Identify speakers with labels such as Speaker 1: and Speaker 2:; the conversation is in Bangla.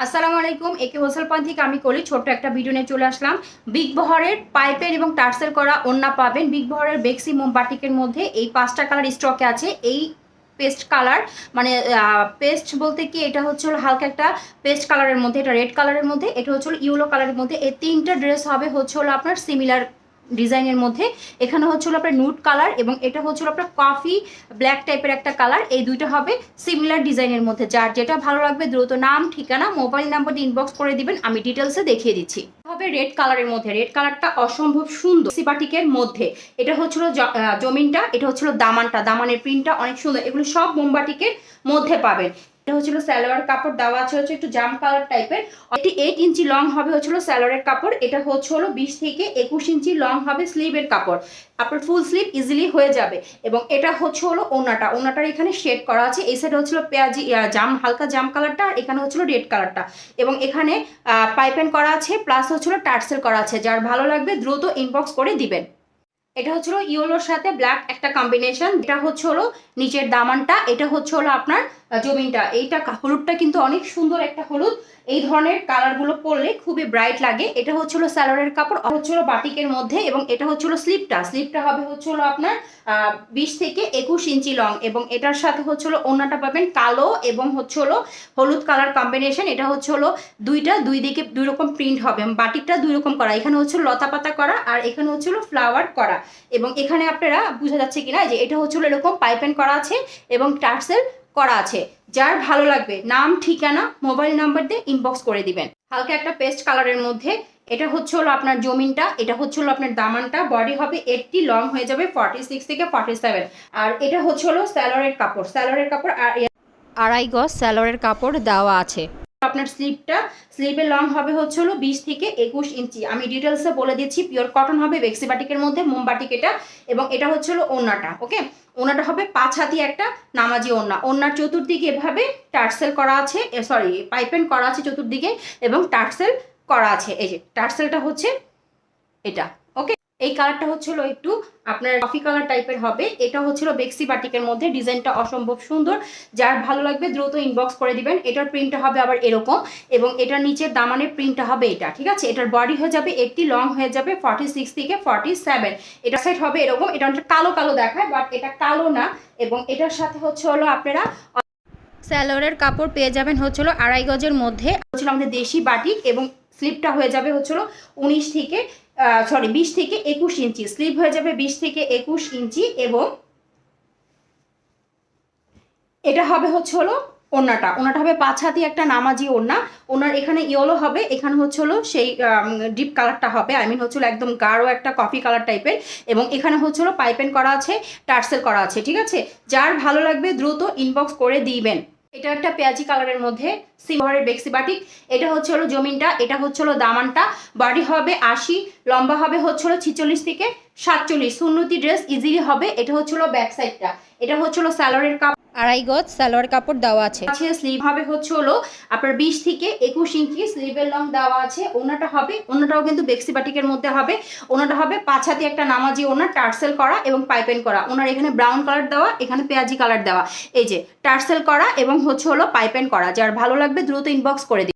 Speaker 1: আসসালামু আলাইকুম। একে হোলসেল পয়েন্ট থেকে আমি করি ছোট্ট একটা ভিডিও নিয়ে চলে আসলাম। বিগ বহরের পাইপের এবং টার্সেল করা ওড়না পাবেন। বিগ বহরের বেক্সি বাটিকের মধ্যে এই 5টা কালার স্টকে আছে। এই পেস্ট কালার মানে পেস্ট বলতে কি, এটা হচ্ছে হালকা একটা পেস্ট কালারের মধ্যে, এটা রেড কালারের মধ্যে, এটা হচ্ছে ইয়েলো কালারের মধ্যে। এই 3টা ড্রেস হবে হচ্ছে আপনার সিমিলার ডিজাইনের মধ্যে। এখানে হচ্ছিল আপনার নুড কালার এবং এটা হচ্ছিল আপনার কফি ব্ল্যাক টাইপের একটা কালার। এই দুইটা হবে সিমিলার ডিজাইনের মধ্যে। যার যেটা ভালো লাগবে দ্রুত নাম, ঠিকানা, মোবাইল নাম্বার দিয়ে ইনবক্স করে দিবেন, আমি ডিটেলসে দেখিয়ে দিচ্ছি। হবে রেড কালারের মধ্যে, রেড কালারটা অসম্ভব সুন্দর সিবাটিকের মধ্যে। এটা হচ্ছিল জমিনটা, এটা হচ্ছিল দামানটা, দামানের প্রিন্টটা অনেক সুন্দর। এগুলো সব মোমবাটিকের মধ্যে পাবেন। এটা হচ্ছিল সালোয়ার কাপড় দেওয়া আছে হচ্ছে একটু জাম কালার টাইপের। এটি 8 ইঞ্চি লং হবে হচ্ছিল সালোয়ারের কাপড়। এটা হচ্ছে 20 থেকে 21 ইঞ্চি লং হবে স্লিভের কাপড়। আপনার ফুল স্লিভ ইজিলি হয়ে যাবে। এবং এটা হচ্ছে ওনাটা, ওনাটার এখানে শেড করা আছে। এই সাইডে হচ্ছিল পেঁয়াজি জাম, হালকা জাম কালারটা, আর এখানে হচ্ছিল রেড কালারটা। এবং এখানে পাইপেন করা আছে, প্লাস হচ্ছিল টার্সেল করা আছে। যার ভালো লাগবে দ্রুত ইনবক্স করে দিবেন। এটা হচ্ছিল ইয়েলোর সাথে ব্ল্যাক একটা কম্বিনেশন। এটা হচ্ছে নিচের দামানটা, এটা হচ্ছে আপনার জমিনটা। এইটা হলুদটা কিন্তু অনেক সুন্দর একটা হলুদ। এই ধরনের কালারগুলো পরলে খুবই ব্রাইট লাগে। এটা হচ্ছিল সালোয়ারের কাপড়, হচ্ছিল বাটিকের মধ্যে। এবং এটা হচ্ছিল স্লিপটা, স্লিপটা হবে হচ্ছিল আপনার 20 থেকে 21 ইঞ্চি লং। এবং এটার সাথে হচ্ছিল ওড়নাটা পাবেন কালো এবং হচ্ছিল হলুদ কালার কম্বিনেশন। এটা হচ্ছিল দুই দিকে দুই রকম প্রিন্ট হবে। বাটিকটা দুই রকম করা, এখানে হচ্ছিল লতা পাতা করা আর এখানে হচ্ছিল ফ্লাওয়ার করা। এবং এখানে আপনারা বোঝা যাচ্ছে কিনা যে এটা হচ্ছিল এরকম পাইপেন করা আছে এবং টার্সেল করা আছে। যার ভালো লাগবে নাম, ঠিকানা, মোবাইল নাম্বার দিয়ে ইনবক্স করে দিবেন। হালকা একটা পেস্ট কালারের মধ্যে। এটা হচ্ছে আপনার জমিনটা, এটা হচ্ছে আপনার দামানটা। বডি হবে 80, লং হয়ে যাবে 46 থেকে 47। আর এটা হচ্ছে সালোয়ারের কাপড়, সালোয়ারের কাপড় আর 2.5 গজ সালোয়ারের কাপড় দেওয়া আছে। আপনার স্লিভের লং হবে হচ্ছে 20 থেকে 21 ইঞ্চি। আমি ডিটেলসে বলে দিচ্ছি। পিওর কটন হবে, বেক্সি বাটিকের মধ্যে, মোমবাটিক এটা। এবং এটা হচ্ছে ওড়নাটা। ওকে, ওড়নাটা হবে 5 হাতি একটা নামাজি ওড়না। ওড়নার চতুর্দিকে এভাবে টার্সেল করা আছে, সরি পাইপেন করা আছে চতুর্দিকে এবং টার্সেল করা আছে। এই যে টার্সেলটা হচ্ছে এটা। ওকে, এই কালারটা হচ্ছিল একটু আপনার কফি কালার টাইপের হবে। এটা হচ্ছিল বেক্সি বাটিকের মধ্যে। ডিজাইনটা অসম্ভব সুন্দর। যার ভালো লাগবে দ্রুত ইনবক্স করে দিবেন। এটার প্রিন্টটা হবে আবার এরকম এবং এটার নিচের দামানের প্রিন্টটা হবে এটা। ঠিক আছে, এটার বডি হয়ে যাবে 80, লং হয়ে যাবে 46 থেকে 47। এটা সেট হবে এরকম। এটা কালো কালো দেখায় বাট এটা কালো না। এবং এটার সাথে হচ্ছে আপনারা সালোয়ারের কাপড় পেয়ে যাবেন হচ্ছিল 2.5 গজের মধ্যে। হচ্ছিল আমাদের দেশি বাটিক এবং স্লিপটা হয়ে যাবে হচ্ছিল 20 থেকে 21 ইঞ্চি। স্লিভ হয়ে যাবে 20 থেকে 21 ইঞ্চি। এবং এটা হবে হচ্ছে ওড়নাটা, ওড়নাটা হবে 5 হাতি একটা নামাজি ওড়না। ওনার এখানে ইয়েলো হবে, এখানে হচ্ছে সেই ডিপ কালারটা হবে, আই মিন হচ্ছে একদম গাঢ় একটা কফি কালার টাইপের। এবং এখানে হচ্ছে পাইপেন করা আছে, টার্সেল করা আছে। ঠিক আছে, যার ভালো লাগবে দ্রুত ইনবক্স করে দিবেন। এটা একটা পেঁয়াজি কালারের মধ্যে সিলভারের বেক্সি বাটিক। এটা হচ্ছে জমিনটা, এটা হচ্ছে দামানটা। বডি হবে 80, লম্বা হবে হচ্ছে 46 থেকে 47। সুন্নতি ড্রেস ইজিলি হবে। এটা হচ্ছে ব্যাক সাইডটা, এটা হচ্ছে সালোয়ারের কাপড় 2.5 গজ সালোয়ার কাপড় দেওয়া আছে। স্লিভ হবে হচ্ছে আপনার 20 থেকে 21 ইঞ্চি স্লিভের লং দেওয়া আছে। ওনাটা হবে, ওনাটাও কিন্তু বেক্সি বাটিকের মধ্যে হবে। ওনাটা হবে 5 হাতি একটা নামাজি ওনা, টার্সেল করা এবং পাইপেন করা। ওনার এখানে ব্রাউন কালার দেওয়া, এখানে পেঁয়াজি কালার দেওয়া। এই যে টার্সেল করা এবং হচ্ছে পাইপেন করা। যার ভালো লাগবে দ্রুত ইনবক্স করে দিন।